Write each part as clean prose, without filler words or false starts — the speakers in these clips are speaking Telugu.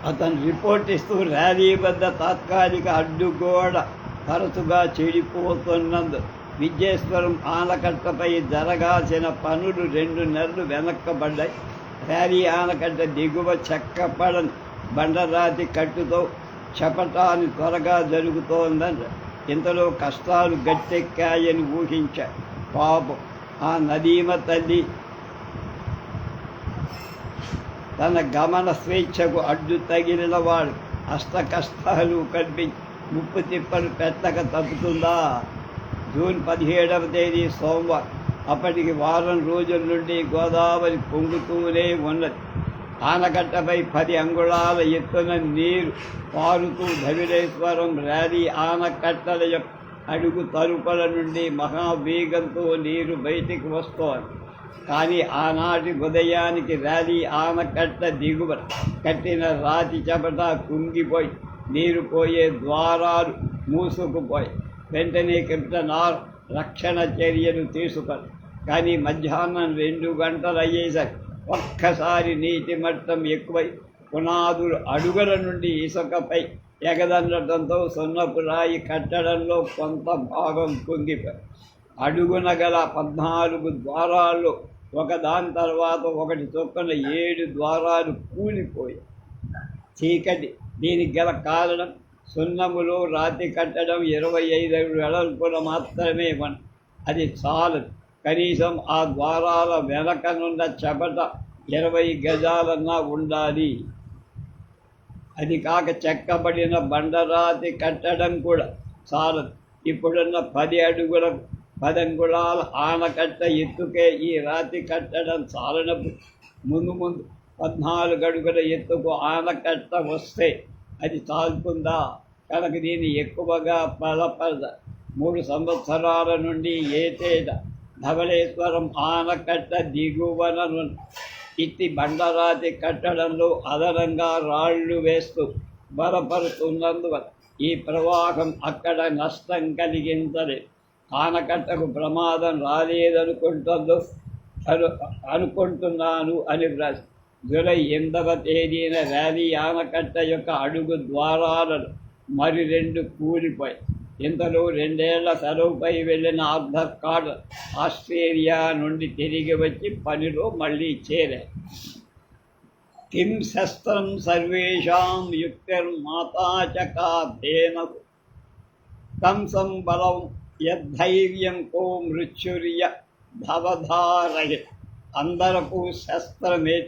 అతను రిపోర్ట్ ఇస్తూ ర్యాలీ వద్ద తాత్కాలిక అడ్డుగోడ తరచుగా చెడిపోతున్నందు విద్యేశ్వరం ఆనకట్టపై జరగాల్సిన పనులు 2 నెలలు వెనక్కబడ్డాయి. ర్యాలీ ఆనకట్ట దిగువ చెక్కపడని బండరాతి కట్టుతో చపటాన్ని త్వరగా జరుగుతోందని, ఇంతలో కష్టాలు గట్టెక్కాయని ఊహించారు. పాపం ఆ నదీమ తల్లి తన గమన స్వేచ్ఛకు అడ్డు తగిలిన వాడు అష్ట కష్టాలు కల్పించి ముప్పు తిప్పలు పెట్టక తప్పుతుందా? జూన్ 17వ తేదీ సోమవారం. అప్పటికి వారం రోజుల నుండి గోదావరి పొంగుతూనే ఉన్నది. ఆనకట్టపై 10 అంగుళాల ఎత్తున నీరు పారుతూ ధవళేశ్వరం ర్యాలీ ఆనకట్టల యొక్క అడుగు తలుపుల నుండి మహావేగంతో నీరు బయటికి వస్తోంది. కానీ ఆనాటి ఉదయానికి ర్యాలీ ఆనకట్ట దిగువ కట్టిన రాతి చపట కుంగిపోయి నీరు పోయే ద్వారాలు మూసుకుపోయి వెంటనే కెప్టెన్ రక్షణ చర్యలు తీసుకొని, కానీ మధ్యాహ్నం 2 గంటలు అయ్యేసరికి ఒక్కసారి నీటి మట్టం ఎక్కువై పునాదులు అడుగుల నుండి ఇసుకపై ఎగదన్నటంతో సున్నపు రాయి కట్టడంలో కొంత భాగం కుంగిపోయి అడుగున గల 14 ద్వారాల్లో ఒకదాని తర్వాత ఒకటి చొప్పున 7 ద్వారాలు కూలిపోయి చీకటి. దీనికి గల కారణం సున్నములో రాతి కట్టడం 25 అడుగుల వెడల్పున మాత్రమే అది చాలదు. కనీసం ఆ ద్వారాల వెనకనున్న చపట 20 గజాలన్నా ఉండాలి. అది కాక చెక్కబడిన బండరాతి కట్టడం కూడా చాలదు. ఇప్పుడున్న 10 అడుగుల 10 అంగుళాల ఆనకట్ట ఎత్తుకే ఈ రాతి కట్టడం చాలనప్పుడు ముందు 14 అడుగుల ఎత్తుకు ఆనకట్ట వస్తే అది చాలుతుందా? కనుక దీన్ని ఎక్కువగా బలపరచ 3 సంవత్సరాల నుండి ఏటేటా ధవళేశ్వరం ఆనకట్ట దిగువన ఇట్టి బండరాతి కట్టడంలో అదనంగా రాళ్లు వేస్తూ బలపరుతున్నందువల్ల ఈ ప్రవాహం అక్కడ నష్టం కలిగించలేదు. ఆనకట్టకు ప్రమాదం అనుకుంటున్నాను అని వ్రాసి జూలై 8వ తేదీన ర్యాలీ ఆనకట్ట యొక్క అడుగు ద్వారాలను మరి 2 కూలిపోయి. ఇంతలో 2 ఏళ్ల సెలవుపై వెళ్ళిన ఆర్థర్ కార్టర్ ఆస్ట్రేలియా నుండి తిరిగి వచ్చి పనిలో మళ్ళీ చేరారు. కిం శస్త్రం సర్వేషాం యుక్తిర్మాతా చ కాధేనకు తం సంబలం యద్ధైర్యం కో మృత్యుర్య భవధారయ. అందరకు శస్త్రమే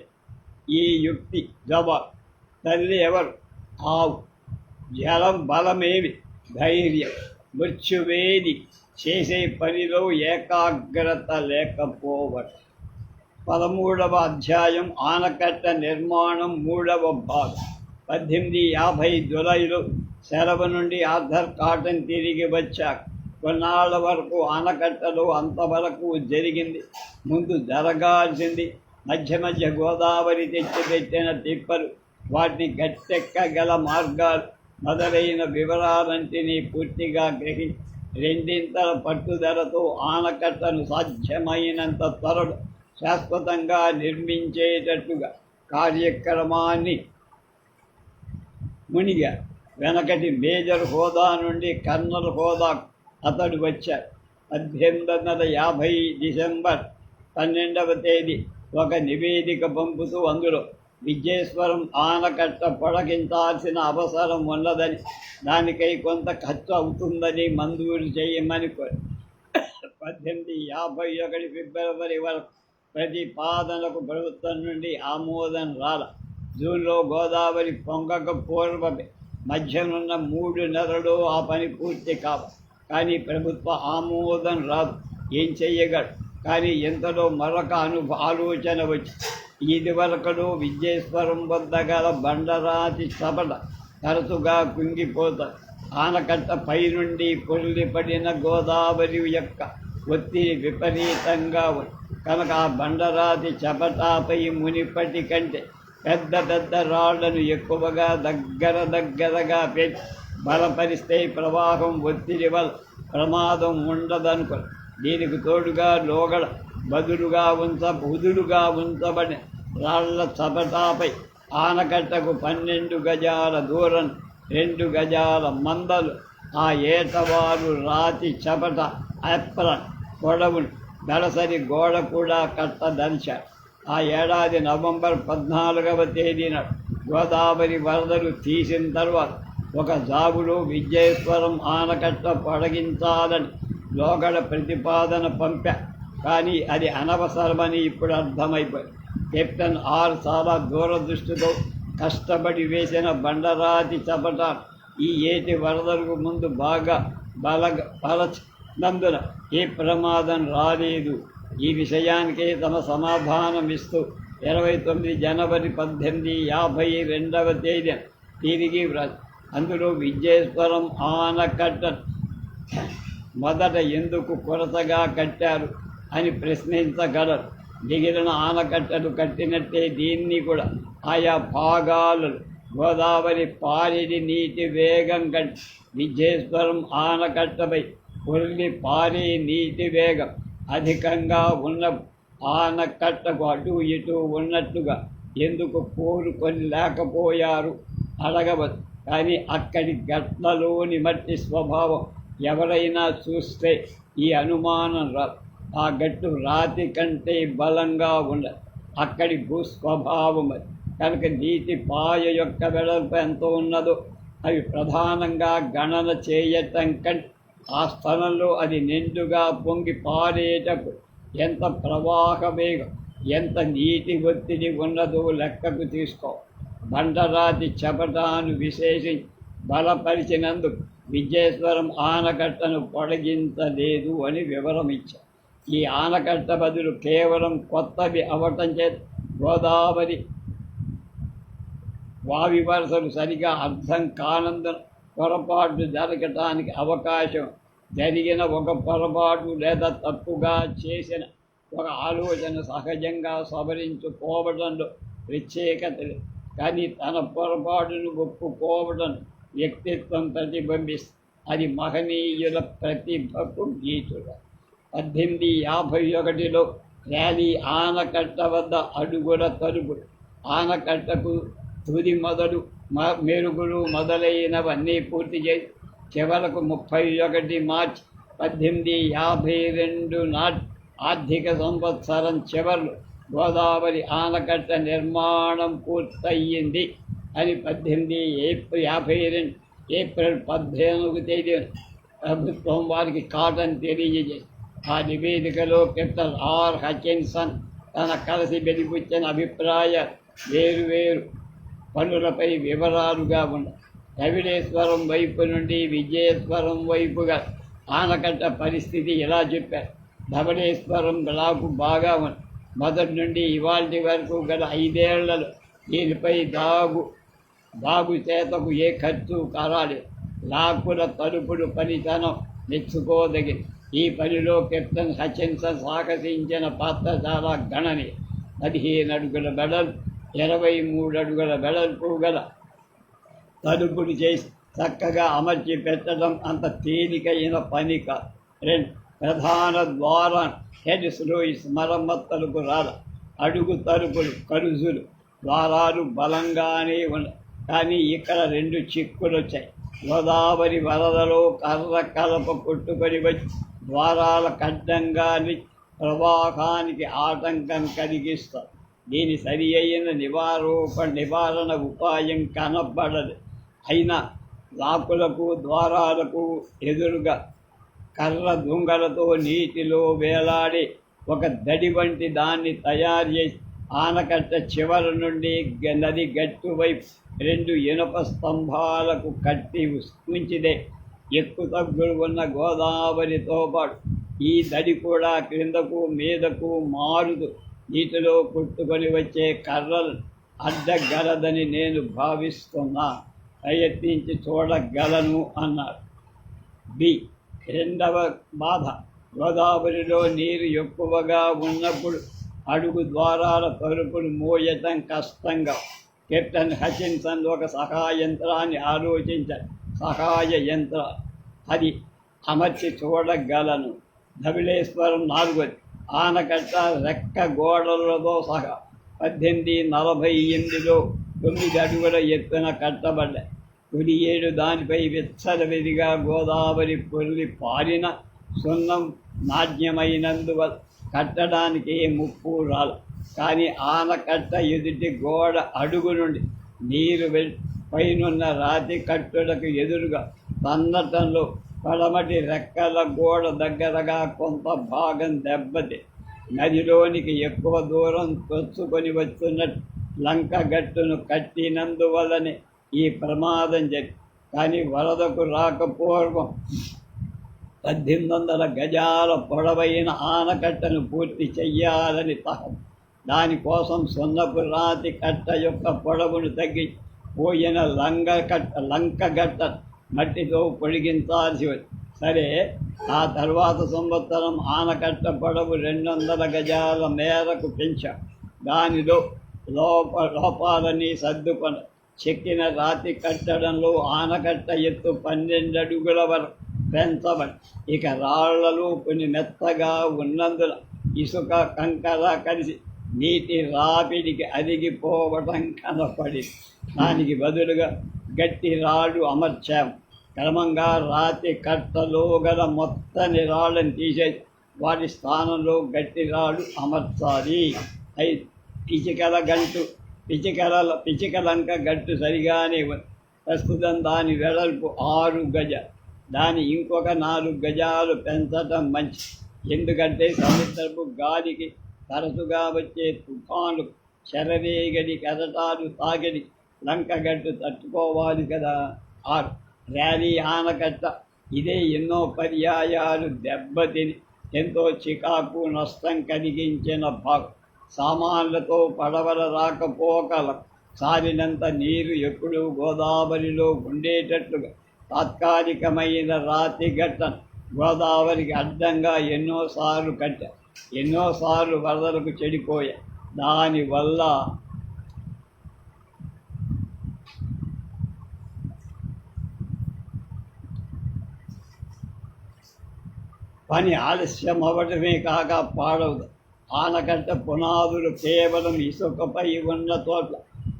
ఈ యుక్తి జవాబు. తల్లి ఎవరు? ఆవు. జలం బలమేవి? ధైర్యం. మృత్యువేది? చేసే పనిలో ఏకాగ్రత లేకపోవడం. 13వ అధ్యాయం ఆనకట్ట నిర్మాణం 3వ భాగం. 1850 జూలైలో సెలవు నుండి ఆర్థర్ కాటన్ తిరిగి వచ్చాక కొన్నాళ్ల వరకు ఆనకట్టలో అంతవరకు జరిగింది ముందు జరగాల్సింది. మధ్య మధ్య గోదావరి తెచ్చిపెట్టిన తిప్పలు, వాటిని గట్టెక్కగల మార్గాలు మొదలైన వివరాలంటినీ పూర్తిగా గ్రహించి 2 పట్టుదలతో ఆనకట్టను సాధ్యమైనంత త్వరలో శాశ్వతంగా నిర్మించేటట్టుగా కార్యక్రమాన్ని మునిగా. వెనకటి మేజర్ హోదా నుండి కర్నల్ హోదా అతడు వచ్చాడు. 1850 డిసెంబర్ 12వ తేదీ ఒక నివేదిక పంపుతూ అందులో విద్యేశ్వరం ఆనకట్ట పొడిగించాల్సిన అవసరం ఉన్నదని, దానికై కొంత ఖర్చు అవుతుందని మంజూరు చేయమని 1851 ఫిబ్రవరి వరకు ప్రతిపాదనకు ప్రభుత్వం నుండి ఆమోదం రాల. జూన్లో గోదావరి పొంగక పూర్వమే మధ్యనున్న 3 నెలలు ఆ పని పూర్తి కావాలి. కానీ ప్రభుత్వ ఆమోదం రాదు. ఏం చెయ్యగలడు? కానీ ఎంతలో మరొక ఆలోచన వచ్చి ఇది వరకులో విద్యేశ్వరం వద్ద గల బండరాతి చపట తరచుగా కుంగిపోతాయి. ఆనకట్ట పై నుండి పొర్లిపడిన గోదావరి యొక్క ఒత్తిడి విపరీతంగా ఉంది కనుక ఆ బండరాతి చపటాపై మునిపటి కంటే పెద్ద పెద్ద రాళ్లను ఎక్కువగా దగ్గరగా పెట్టి బలపరిస్తే ప్రవాహం ఒత్తిడి వల్ల ప్రమాదం ఉండదనుకో. దీనికి తోడుగా లోగడ బదులుగా ఉంచబడిన రాళ్ల చపటాపై ఆనకట్టకు 12 గజాల దూరం 2 గజాల మందలు ఆ ఏటవారు రాతి చపట ఏప్రన్ గొడవును దళసరి గోడ కూడా కట్టదలిచారు. ఆ ఏడాది నవంబర్ 14వ తేదీన గోదావరి వరదలు తీసిన తర్వాత ఒక జాబులో విజయేశ్వరం ఆనకట్ట పొడిగించాలని లోగడ ప్రతిపాదన పంపా. కానీ అది అనవసరమని ఇప్పుడు అర్థమైపోయింది. కెప్టెన్ ఆర్ చాలా దూరదృష్టితో కష్టపడి వేసిన బండరాతి చపట ఈ ఏటి వరదలకు ముందు బాగా బలచినందున ఏ ప్రమాదం రాలేదు. ఈ విషయానికి తమ సమాధానం ఇస్తూ 29 జనవరి 1852వ తేదీన తిరిగి అందులో విజయేశ్వరం ఆనకట్ట మొదట ఎందుకు కొరతగా కట్టారు అని ప్రశ్నించగలరు. మిగిలిన ఆనకట్టలు కట్టినట్టే దీన్ని కూడా ఆయా భాగాలు గోదావరి పారిడి నీటి వేగం కంటే విజయేశ్వరం ఆనకట్టపై పొర్లి పారే నీటి వేగం అధికంగా ఉన్న ఆనకట్టకు అటు ఇటు ఉన్నట్టుగా ఎందుకు కోరుకొని లేకపోయారు అడగవచ్చు. కానీ అక్కడి గట్లలోని మట్టి స్వభావం ఎవరైనా చూస్తే ఈ అనుమానం రాదు. ఆ గట్టు రాతి కంటే బలంగా ఉండదు. అక్కడి భూస్వభావం అది. కనుక నీటి పాయ యొక్క వెడల్పు ఎంత ఉన్నదో అవి ప్రధానంగా గణన చేయటం కంటే ఆ స్థలంలో అది నిండుగా పొంగి పారేటప్పుడు ఎంత ప్రవాహ వేగం ఎంత నీటి ఒత్తిడి ఉన్నదో లెక్కకు తీసుకో. బండరాతి చపటాను విశేషించి బలపరిచినందుకు విజయేశ్వరం ఆనకట్టను పొడిగించలేదు అని వివరం ఇచ్చారు. ఈ ఆనకట్ట బదులు కేవలం కొత్తవి అవటం చేత గోదావరి వావి వరసలు సరిగా అర్థం కానందున పొరపాటు జరగటానికి అవకాశం. జరిగిన ఒక పొరపాటు లేదా తప్పుగా చేసిన ఒక ఆలోచన సహజంగా సవరించుకోవడంలో ప్రత్యేకత లేదు. కానీ తన పొరపాటును ఒప్పుకోవడం వ్యక్తిత్వం ప్రతిబింబిస్తుంది. అది మహనీయుల ప్రతిభకు గీతుడు. 1851లో ర్యాలీ ఆనకట్ట వద్ద అడుగుల తలుపులు ఆనకట్టకు తుది మొదలు మెరుగులు మొదలైనవన్నీ పూర్తి చేసి చివరకు 31 మార్చి 1852 నాటి ఆర్థిక సంవత్సరం చివరిలో గోదావరి ఆనకట్ట నిర్మాణం పూర్తయింది అని 1852 ఏప్రిల్ 14వ తేదీన ప్రభుత్వం వారికి కాటన్ తెలియజేసి ఆ నివేదికలో కెప్టెన్ ఆర్ హచిన్సన్ తన కలిసి వెలిబుచ్చిన అభిప్రాయాలు వేరువేరు పనులపై వివరాలుగా ఉన్నాయి. ధవళేశ్వరం వైపు నుండి విజయేశ్వరం వైపుగా ఆనకట్ట పరిస్థితి ఇలా చెప్పారు. ధవళేశ్వరం బ్లాకు బాగా ఉంది. మొదటి నుండి ఇవాల్టి వరకు గల 5 ఏళ్లలో దీనిపై బాగు చేతకు ఏ ఖర్చు కారాలేదు. లాకుల తలుపులు పనితనం మెచ్చుకోదగింది. ఈ పనిలో కెప్టెన్ హచిన్సన్ సాహసించిన పాత్ర చాలా గణనీయం. 15 అడుగుల వెడల్పు 23 అడుగుల వెడల్పు గల తలుపులు చేసి చక్కగా అమర్చి పెట్టడం అంత తేలికైన పని కాదు. 2 ప్రధాన ద్వారం హెడ్ స్లూయిస్ మరమ్మతులకు రాల. అడుగు తలుపులు కరుజులు ద్వారాలు బలంగానే ఉన్నాయి. కానీ ఇక్కడ 2 చిక్కులు వచ్చాయి. గోదావరి వరదలో కర్ర కలప కొట్టుకొని వచ్చి ద్వారాల కడ్డంగాని ప్రవాహానికి ఆటంకం కలిగిస్తారు. దీని సరి అయిన నివారణ ఉపాయం కనపడదు. అయినా లాకులకు ద్వారాలకు ఎదురుగా కర్ర దుంగలతో నీటిలో వేలాడి ఒక దడి వంటి దాన్ని తయారు చేసి ఆనకట్ట చివరి నుండి నది గట్టు వైపు 2 ఇనుప స్తంభాలకు కట్టి ఉంచిదే. ఎక్కువ తగ్గులు ఉన్న గోదావరితో పాటు ఈ దడి కూడా క్రిందకు మీదకు మారుతూ నీటిలో కొట్టుకొని వచ్చే కర్రలు అడ్డగలదని నేను భావిస్తున్నా. ప్రయత్నించి చూడగలను అన్నారు. బి. 2వ బాధ గోదావరిలో నీరు ఎక్కువగా ఉన్నప్పుడు అడుగు ద్వారాల తలుపులు మోయటం కష్టంగా. కెప్టెన్ హచిన్సన్ ఒక సహాయ యంత్రాన్ని ఆలోచించారు. సహాయ యంత్రం అది అమర్చి చూడగలను. ధవళేశ్వరం 4వది ఆనకట్ట రెక్క గోడలతో సహా 1848లో 9 అడుగుల ఎత్తున కట్టబడ్డాయి. తొలి 7 దానిపై విచ్చలవిడిగా గోదావరి పొర్లి పారిన సున్నం నాణ్యమైనందువల్ల కట్టడానికి ముప్పు రాలు. కానీ ఆనకట్ట ఎదుటి గోడ అడుగు నుండి నీరు పైనున్న రాతి కట్టులకు ఎదురుగా తన్నటంలో పడమటి రెక్కల గోడ దగ్గరగా కొంత భాగం దెబ్బతి నదిలోనికి ఎక్కువ దూరం తొచ్చుకొని వస్తున్నట్టు లంక గట్టును కట్టినందువల్లనే ఈ ప్రమాదం జరిగింది. కానీ వరదకు రాకపూర్వం 1800 గజాల పొడవైన ఆనకట్టను పూర్తి చెయ్యాలని తహం. దానికోసం సున్నపు రాతి కట్ట యొక్క పొడవును తగ్గించి పోయిన లంకగట్ట మట్టితో పొడిగించాల్సి వచ్చింది. సరే, ఆ తర్వాత సంవత్సరం ఆనకట్ట పొడవు 200 గజాల మేరకు పెంచాం. దానిలో లోపాలని సర్దుకొని చెక్కిన రాతి కట్టడంలో ఆనకట్ట ఎత్తు 12 అడుగుల వరకు పెంచబడి, ఇక రాళ్లలో కొన్ని మెత్తగా ఉన్నందున ఇసుక కంకర కలిసి నీటి రాపిడికి అదిగిపోవటం కనపడి దానికి బదులుగా గట్టి రాళ్ళు అమర్చాము. క్రమంగా రాతి కట్టలో గల మొత్తని రాళ్ళని తీసేసి వాటి స్థానంలో గట్టి రాళ్ళు అమర్చాలి. పిచికలంక గట్టు సరిగానే ఉంది. ప్రస్తుతం దాని వెడల్పు 6 గజాలు. దాని ఇంకొక 4 గజాలు పెంచటం మంచి. ఎందుకంటే సముద్రపు గాలికి తరచుగా వచ్చే తుఫాను చెరవేగడి కెరటాలు తాగడి లంకగట్టు తట్టుకోవాలి కదా. 6 ర్యాలీ ఆనకట్ట ఇదే ఎన్నో పర్యాయాలు దెబ్బతిని ఎంతో చికాకు నష్టం కలిగించిన భాగం. సామాన్లతో పడవల రాకపోకల సారినంత నీరు ఎప్పుడూ గోదావరిలో ఉండేటట్లుగా తాత్కాలికమైన రాతి గట్టను గోదావరికి అడ్డంగా ఎన్నోసార్లు కట్టారు. ఎన్నోసార్లు వరదలకు చెడిపోయాయి. దానివల్ల పని ఆలస్యం అవ్వడమే కాక పాడవదు. ఆనకట్ట పునాదులు కేవలం ఇసుకపై ఉన్న చోట్ల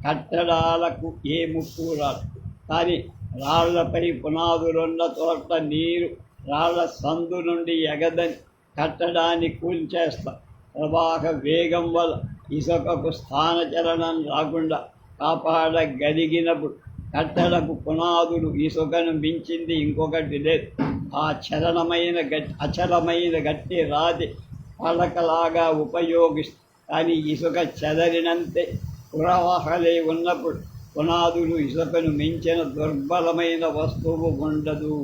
కట్టడాలకు ఏ ముప్పు రాదు. కానీ రాళ్లపై పునాదులున్న చోట్ల నీరు రాళ్ల సందు నుండి ఎగదని కట్టడాన్ని కూల్చేస్తాం. ప్రవాహ వేగం వల్ల ఇసుకకు స్థానచలనం రాకుండా కాపాడగలిగినప్పుడు కట్టడకు పునాదులు ఇసుకను మించింది ఇంకొకటి లేదు. ఆ అచలమైన గట్టి రాతి పలకలాగా ఉపయోగిస్తుంది. కానీ ఇసుక చెదరినంతే ప్రవాహలే ఉన్నప్పుడు పునాదులు ఇసుకను మించిన దుర్బలమైన వస్తువు ఉండదు.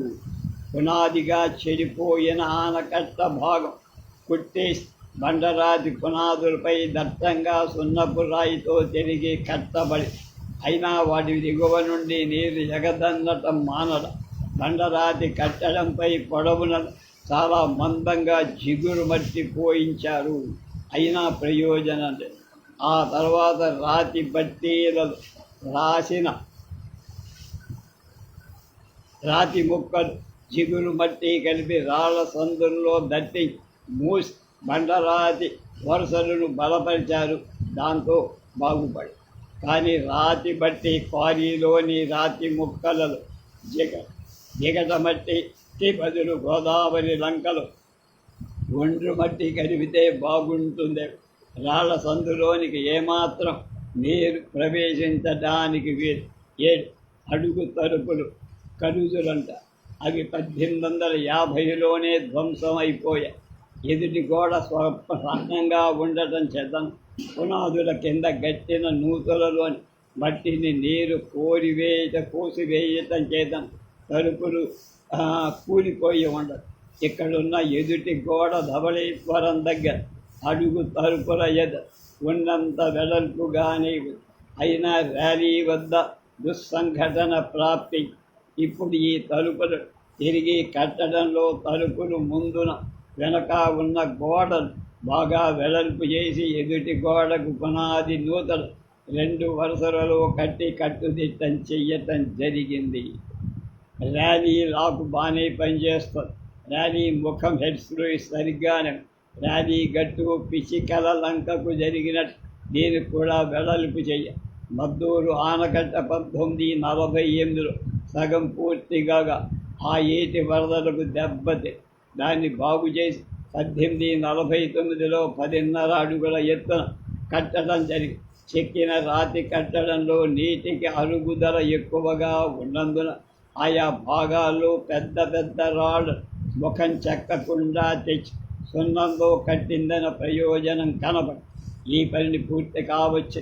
పునాదిగా చెడిపోయిన ఆనకట్ట భాగం కుట్టేసి బండరాతి పునాదులపై దట్టంగా సున్నపు రాయితో తిరిగి కట్టబడి, అయినా వాటి దిగువ నుండి నీరు ఎగదన్నటం మానడం. బండరాతి కట్టడంపై పొడవున చాలా మందంగా జిగురు మట్టి పోయించారు. అయినా ప్రయోజనం లేదు. ఆ తర్వాత రాతి బట్టీలలో రాసిన రాతి ముక్కలు జిగురు మట్టి కలిపి రాళ్ల సందుల్లో దట్టి మూసి బండరాతి వరుసలను బలపరిచారు. దాంతో బాగుపడి. కానీ రాతి బట్టి క్వారీలోని రాతి ముక్కలలో జిగట మట్టికి బదులు గోదావరి లంకలు ఒండ్రు మట్టి కలిపితే బాగుంటుంది. రాళ్ల సందులోనికి ఏమాత్రం నీరు ప్రవేశించడానికి 7 అడుగు తలుపులు కలుజులంట. అవి 1850లోనే ధ్వంసం అయిపోయాయి. ఎదుటి గోడ స్వల్పంగా ఉండటం చేత పునాదుల కింద గట్టిన నూతులలోని మట్టిని నీరు కోసివేయటం చేత తలుపులు కూలిపోయి ఉండదు. ఇక్కడున్న ఎదుటి గోడ ధవళేశ్వరం దగ్గర అడుగు తలుపుల ఉన్నంత వెడల్పుగానే అయినా ర్యాలీ వద్ద దుస్సంఘటన ప్రాప్తి. ఇప్పుడు ఈ తలుపులు తిరిగి కట్టడంలో తలుపులు ముందున వెనక ఉన్న గోడలు బాగా వెడల్పు చేసి ఎదుటి గోడకు పునాది నూతలు 2 వరుసలలో కట్టుదిట్టం చెయ్యటం జరిగింది. ర్యాలీ లాకు బాగానే పనిచేస్తుంది. ర్యాలీ ముఖం హెడ్స్లో సరిగ్గానే ర్యాలీ గట్టు పిచికల లంకకు జరిగినట్టు దీన్ని కూడా వెడల్పు చెయ్య. మద్దూరు ఆనకట్ట 1948లో సగం పూర్తిగా ఆ ఏటి వరదలకు దెబ్బతి దాన్ని బాగు చేసి 1849లో 10.5 అడుగుల ఎత్తున కట్టడం జరిగింది. చెక్కిన రాతి కట్టడంలో నీటికి అరుగుదల ఎక్కువగా ఉన్నందున ఆయా భాగాల్లో పెద్ద పెద్ద రాళ్ళు ముఖం చెక్కకుండా తెచ్చి సున్నంలో కట్టిందన ప్రయోజనం కనబడి ఈ పనిని పూర్తి కావచ్చు.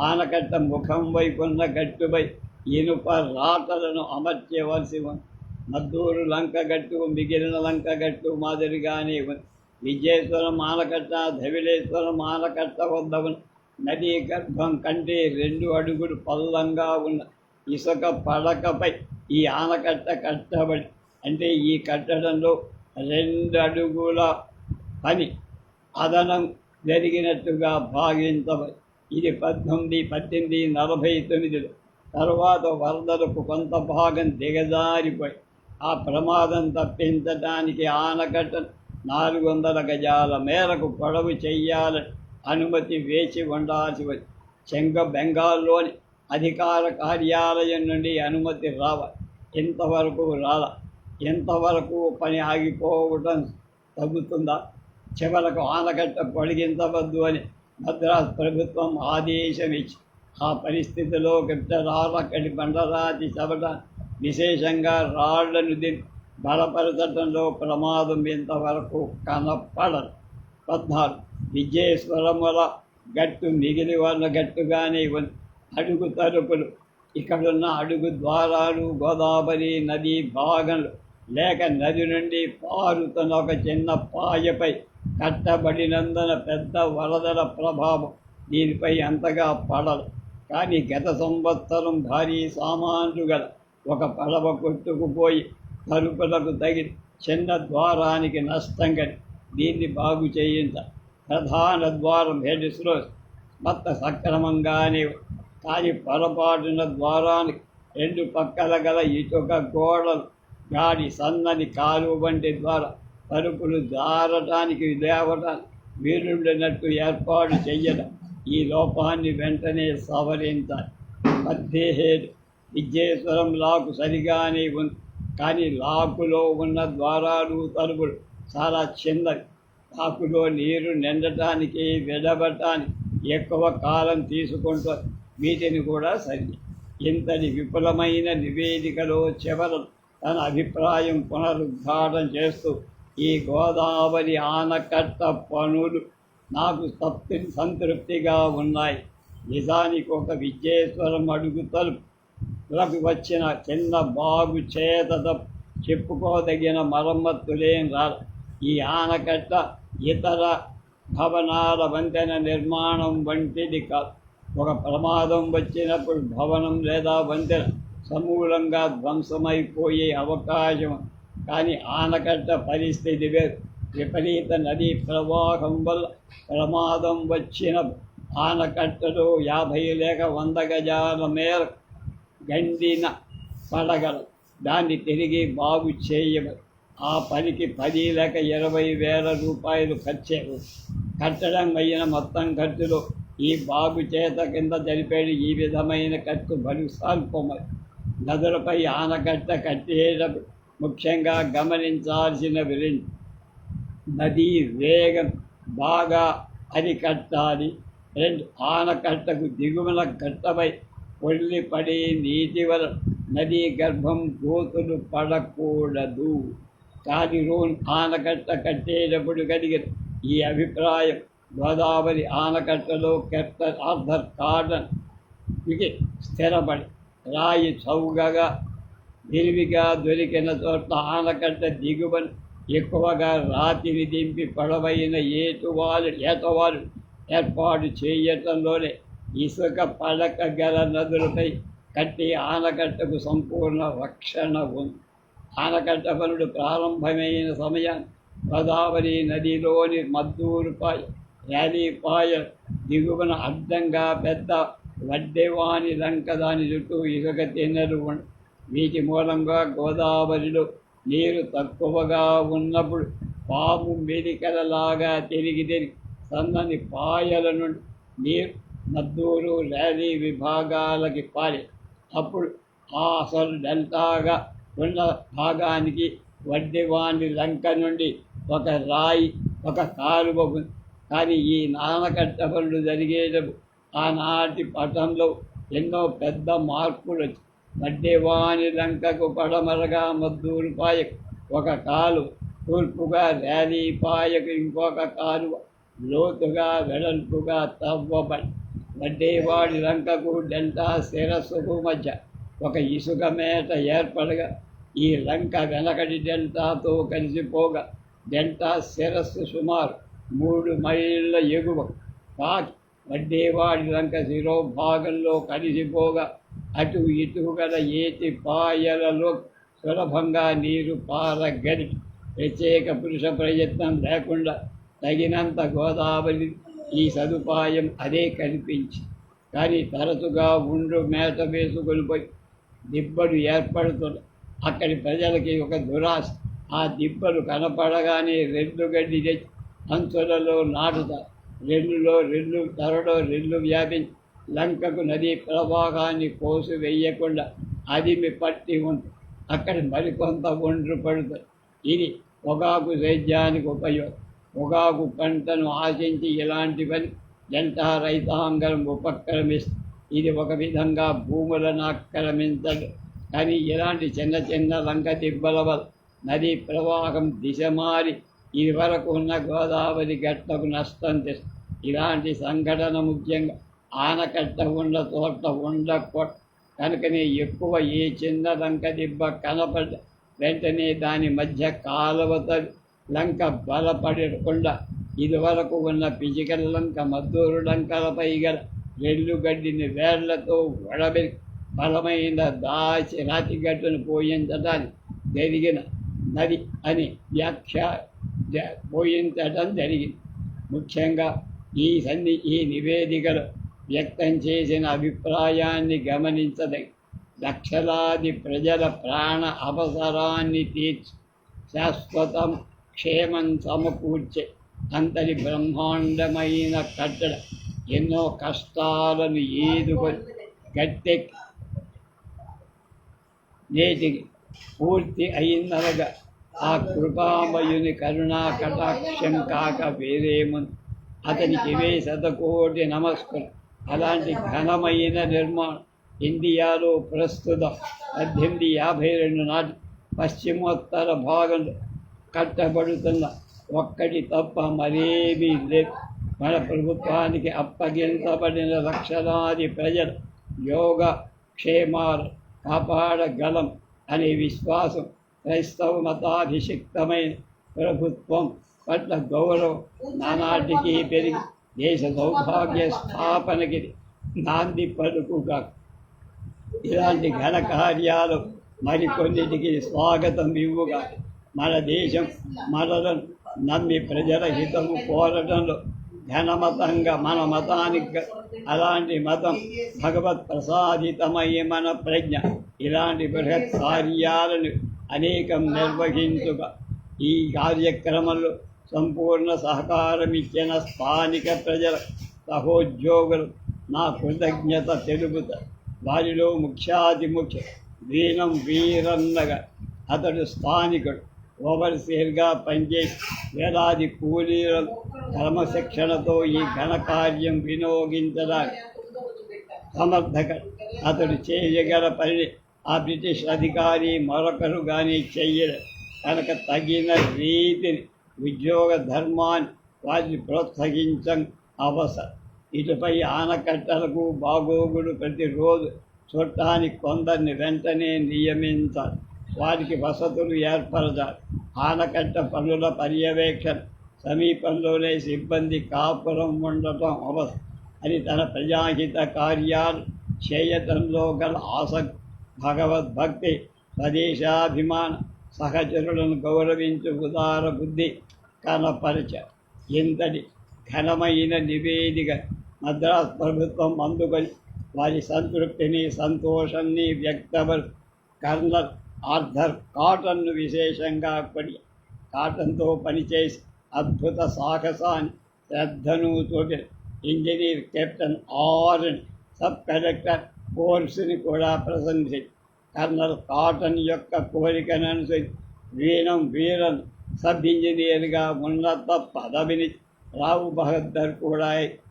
ఆనకట్ట ముఖం వైపున్న గట్టుపై ఇనుప రాటలను అమర్చవలసి ఉంది. మద్దూరు లంకగట్టు మిగిలిన లంకగట్టు మాదిరిగానే ఉంది. విజయేశ్వరం ఆనకట్ట, ధవళేశ్వరం ఆనకట్ట వద్ద ఉన్న నదీ గర్భం కంటే 2 అడుగులు పల్లంగా ఉన్న ఇసుక పడకపై ఈ ఆనకట్ట కట్టబడి, అంటే ఈ కట్టడంలో 2 అడుగుల పని అదనం జరిగినట్టుగా భావించబడి ఇది 1849లో తర్వాత వరదలకు కొంత భాగం దిగజారిపోయి ఆ ప్రమాదం తప్పించడానికి ఆనకట్ట 400 గజాల మేరకు పొడవు చేయాలని అనుమతి వేచి ఉండాల్సి వచ్చి బెంగాల్లోని అధికార కార్యాలయం నుండి అనుమతి రావాలి. ఇంతవరకు ఇంతవరకు పని ఆగిపోవడం తగ్గుతుందా? చివరకు ఆనకట్ట పొడిగించవద్దు అని మద్రాసు ప్రభుత్వం ఆదేశం ఇచ్చి ఆ పరిస్థితిలో గిట్టరాళ్ళక్కడి బండరాతి చవట విశేషంగా రాళ్లను బలపరచడంలో ప్రమాదం ఇంతవరకు కనపడదు. 14 విజయేశ్వరముల గట్టు మిగిలి వాళ్ళ గట్టుగానే ఉంది. అడుగు తలుపులు ఇక్కడున్న అడుగు ద్వారాలు గోదావరి నదీ భాగంలో లేక నది నుండి పారుతున్న ఒక చిన్న పాయపై కట్టబడినందున పెద్ద వరదల ప్రభావం దీనిపై అంతగా పడదు. కానీ గత సంవత్సరం భారీ సామాన్లు గల ఒక పడవ కొట్టుకుపోయి తలుపులకు తగిలి చిన్న ద్వారానికి నష్టం కలిగి దీన్ని బాగు చేయించాలి. ప్రధాన ద్వారం హెడ్ స్లోస్ మొత్త సక్రమంగానే, కానీ పొరపాటున ద్వారానికి 2 పక్కల గల ఇటుక గోడలు గాడి సన్నని కాలువ వంటి ద్వారా తలుపులు జారటానికి లేవటానికి వీలుండినట్టు ఏర్పాటు చెయ్యడం ఈ లోపాన్ని వెంటనే సవరించాలి. 17 విజయేశ్వరం లాకు సరిగానే ఉంది, కానీ లాకులో ఉన్న ద్వారాలు తలుపులు చాలా చిన్నవి. లాకులో నీరు నిండటానికి విడబడటానికి ఎక్కువ కాలం తీసుకుంటుంది. వీటిని కూడా సరి. ఇంతటి విపులమైన నివేదికలో చివరలు తన అభిప్రాయం పునరుద్ఘాటన చేస్తూ ఈ గోదావరి ఆనకట్ట పనులు నాకు సంతృప్తిగా ఉన్నాయి. నిజానికి ఒక విజయేశ్వరం అడుగు తలుపులకు వచ్చిన చిన్న బాగు చేత చెప్పుకోదగిన మరమ్మతులేం రాదు. ఈ ఆనకట్ట ఇతర భవనాల వంతెన నిర్మాణం వంటిది కాదు. ఒక ప్రమాదం వచ్చినప్పుడు భవనం లేదా వంతెన సమూలంగా ధ్వంసమైపోయే అవకాశం. కానీ ఆనకట్ట పరిస్థితి వేరు. విపరీత నదీ ప్రవాహం వల్ల ప్రమాదం వచ్చిన ఆనకట్టలో 50 లేక 100 గజాల మేర గండిన పడగలదు. దాన్ని తిరిగి బాగు చేయవచ్చు. ఆ పనికి 10 లేక 20 వేల రూపాయలు ఖర్చు. కట్టడం అయిన మొత్తం ఖర్చులో ఈ బాగు చేత కింద జరిపేది ఈ విధమైన ఖర్చు బలు స్వల్పమది. నదులపై ఆనకట్ట కట్టేటప్పుడు ముఖ్యంగా గమనించాల్సినవి 2. నదీ వేగం బాగా అరికట్టాలి. 2. ఆనకట్టకు దిగువన కట్టపై పొల్లిపడి నీటి వల్ల నదీ గర్భం గోతులు పడకూడదు. కాదిరోన్ ఆనకట్ట కట్టేటప్పుడు కలిగిన ఈ అభిప్రాయం గోదావరి ఆనకట్టలో కెప్టెన్ ఆర్థర్ కాటన్ ఇది స్థిరపడి రాయి చౌకగా విరివిగా దొరికిన చోట్ల ఆనకట్ట దిగువన ఎక్కువగా రాతిని దింపి పడవైన ఏటవాలు ఏర్పాటు చేయటంలోనే ఇసుక పడక గల నదులపై కట్టి ఆనకట్టకు సంపూర్ణ రక్షణ ఉంది. ఆనకట్ట పనులు ప్రారంభమైన సమయాన్ని గోదావరి నదిలోని మద్దూరుపాయ, ర్యాలీపాయ దిగువన అడ్డంగా పెద్ద వడ్డెవాని లంక దాని చుట్టూ ఇసుక తిన్నెలు ఉండి వీటి మూలంగా గోదావరిలో నీరు తక్కువగా ఉన్నప్పుడు పాము మెలికలలాగా తిరిగి సన్నని పాయల నుండి నీరు మద్దూరు ర్యాలీ విభాగాలకి పాలి అప్పుడు ఆ అసలు డెల్టాగా ఉన్న భాగానికి వడ్డివాణి లంక నుండి ఒక రాయి ఒక కాలువ ఉంది. కానీ ఈ నానకట్ట పనులు జరిగేటప్పుడు ఆనాటి పటంలో ఎన్నో పెద్ద మార్పులు వచ్చాయి. వడ్డివాణి లంకకు పడమరగా మద్దూరు పాయకు ఒక కాలువ, తూర్పుగా ర్యాలీ పాయకు ఇంకొక కాలువ లోతుగా వెడల్పుగా తవ్వబడి వడ్డేవాడి లంకకు డెల్టా శిరస్సుకు మధ్య ఒక ఇసుక మేట ఏర్పడగా ఈ లంక వెనకటి డెల్టాతో కలిసిపోగా డెల్టా శిరస్సు సుమారు 3 మైళ్ళ ఎగువ కాకి వడ్డేవాడి లంక శిరోభాగంలో కలిసిపోగా అటు ఇటు గల ఏటి పాయలలో సులభంగా నీరు పారగలిగి ప్రత్యేక పురుష ప్రయత్నం లేకుండా తగినంత గోదావరి ఈ సదుపాయం అదే కల్పించి. కానీ తరచుగా ఉండ్రు మేట వేసుకొని పోయి దిబ్బలు ఏర్పడుతుంది. అక్కడి ప్రజలకి ఒక దురాశ. ఆ దిబ్బలు కనపడగానే రెల్లు గడ్డి తెచ్చి అంచులలో నాటుతారు. రెల్లు త్వరలో రెల్లు వ్యాపించి లంకకు నదీ ప్రవాహాన్ని కోసి వేయకుండా అదిమి పట్టి ఉంటుంది. అక్కడ మరికొంత ఒండ్రు పడుతుంది. ఇది పొగాకు సేద్యానికి ఉపయోగం. పొగాకు పంటను ఆశించి ఇలాంటి పని డెల్టా రైతాంగం ఉపక్రమిస్తుంది. ఇది ఒక విధంగా భూములను ఆక్రమించదు. కానీ ఇలాంటి చిన్న చిన్న లంక దిబ్బల వల్ల నదీ ప్రవాహం దిశ మారి ఇది వరకు ఉన్న గోదావరి గట్టకు నష్టం తెస్తుంది. ఇలాంటి సంఘటన ముఖ్యంగా ఆనకట్ట ఉన్న చోట ఉండకూడదు. కనుకనే ఎక్కువ ఏ చిన్న లంక దిబ్బ కనపడ్డ వెంటనే దాని మధ్య కాలువతలు లంక బలపడకుండా ఇదివరకు ఉన్న పిచికల లంక మద్దూరు లంకలపై గల రెల్లుగడ్డిని వేళ్లతో వడబెరి బలమైన రాతిగట్టును పోయించడానికి జరిగిన నది అని పోయించడం జరిగింది. ముఖ్యంగా ఈ నివేదికలో వ్యక్తం చేసిన అభిప్రాయాన్ని గమనించదగి లక్షలాది ప్రజల ప్రాణ అవసరాన్ని తీర్చి శాశ్వతం క్షేమం సమకూర్చే అంతటి బ్రహ్మాండమైన కట్టడ ఎన్నో కష్టాలను ఈదుకొని గట్టెక్కి నేటికి పూర్తి అయిందనగా ఆ కృపామయుని కరుణా కటాక్షం కాక వేరేముంది. అతనికి 1000 నమస్కారం. అలాంటి ఘనమైన నిర్మాణం ఇండియాలో ప్రస్తుతం 1852 నాటి పశ్చిమోత్తర భాగంలో కట్టబడుతున్న ఒక్కటి తప్ప మరేమీ లేదు. మన ప్రభుత్వానికి అప్పగించబడిన లక్షలాది ప్రజల యోగ క్షేమాలు కాపాడగలం అనే విశ్వాసం క్రైస్తవ మతాభిషిక్తమైన ప్రభుత్వం పట్ల గౌరవం నానాటికి పెరిగి దేశ సౌభాగ్య స్థాపనకి నాంది పలుకుగా. ఇలాంటి ఘన కార్యాలు మరికొన్నిటికి స్వాగతం ఇవ్వుగా. మన దేశం మనలను నమ్మి ప్రజల హితము కోరడంలో ఘనమతంగా మన మతానికి అలాంటి మతం భగవత్ ప్రసాదితమయ్యే మన ప్రజ్ఞ ఇలాంటి బృహత్ కార్యాలను అనేకం నిర్వహించుగా. ఈ కార్యక్రమంలో సంపూర్ణ సహకారం ఇచ్చిన స్థానిక ప్రజల సహోద్యోగులు నా కృతజ్ఞత తెలుపుతా. వారిలో ముఖ్యాతి ముఖ్య వీరం వీరన్నగా అతడు స్థానికుడు. ఓవర్సీర్గా పనిచేసి వేలాది కూలీలను క్రమశిక్షణతో ఈ ఘనకార్యం వినియోగించడానికి సమర్థకడు. అతడు చేయగల పనిని ఆ బ్రిటిష్ అధికారి మరొకరు కానీ చెయ్యడు. కనుక తగిన రీతిని ఉద్యోగ ధర్మాన్ని వారిని ప్రోత్సహించం అవసరం. ఇటుపై ఆనకట్టలకు బాగోగులు ప్రతిరోజు చూడటానికి కొందరిని వెంటనే నియమించాలి. వారికి వసతులు ఏర్పరచాలి. ఆనకట్ట పనుల పర్యవేక్షణ సమీపంలోనే సిబ్బంది కాపురం ఉండటం అవసరం అని తన ప్రజాహిత కార్యాలు చేయటంలో గల ఆసక్తి, భగవద్భక్తి, స్వదేశాభిమాన, సహచరులను గౌరవించు ఉదార బుద్ధి కనపరచ. ఇంతటి ఘనమైన నివేదిక మద్రాసు ప్రభుత్వం అందుకొని వారి సంతృప్తిని సంతోషాన్ని వ్యక్తపరు. కర్నల్ ఆర్థర్ కాటన్ను విశేషంగా కొని కాటన్తో పనిచేసి అద్భుత సాహసాన్ని శ్రద్ధను చూపిన engineer captain RN, sub collector కోర్సుని కూడా ప్రశంసించి కర్నల్ కాటన్ యొక్క కోరికను అనుసరించి వీరన్ సబ్ ఇంజనీర్గా ఉన్నత పదవిని రావు బహద్దర్ కూడా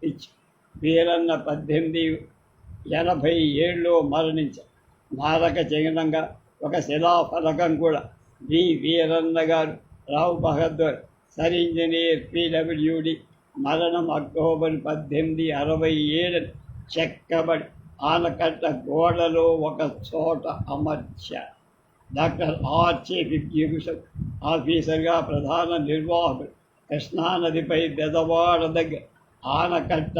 ఇచ్చి వీరన్న 1887లో మరణించారు. స్మారక చిహ్నంగా ఒక శిలాఫలకం కూడా వీరన్న గారు రావు బహద్దర్ సర్ ఇంజనీర్ PWD మరణం అక్టోబర్ 1867 చెక్కబడి ఆనకట్ట గోడలో ఒక చోట అమర్చారు. డాక్టర్ చీఫ్ ఎగ్జిక్యూటివ్ ఆఫీసర్గా ప్రధాన నిర్వాహకుడు కృష్ణానదిపై బెదవాడ దగ్గర ఆనకట్ట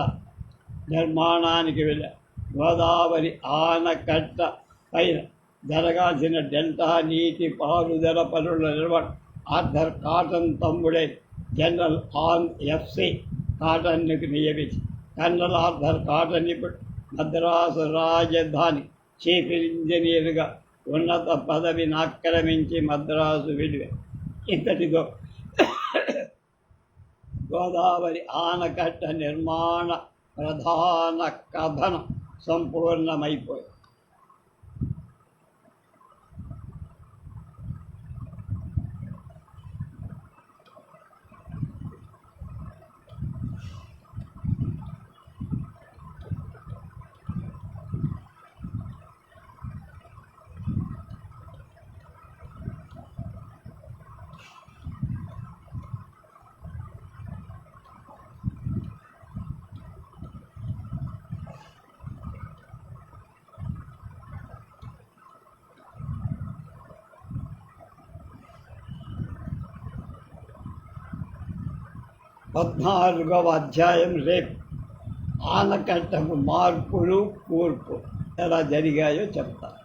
నిర్మాణానికి వెళ్ళారు. గోదావరి ఆనకట్ట పైన జరగాల్సిన డెల్టా నీటి పారుదల పనుల నిర్వహణ ఆర్థర్ కాటన్ తమ్ముడే జనరల్ FC కాటన్కు నియమించి కర్నల్ ఆర్థర్ కాటన్ ఇప్పుడు మద్రాసు రాజధాని చీఫ్ ఇంజనీర్గా ఉన్నత పదవిని ఆక్రమించి మద్రాసు వెళ్ళారు. ఇంతటితో గోదావరి ఆనకట్ట నిర్మాణ ప్రధాన కథనం సంపూర్ణమైపోయింది. పద్నాలుగవ అధ్యాయం రేపు. ఆనకట్టకు మార్పులు కూర్పు ఎలా జరిగాయో చెప్తాను.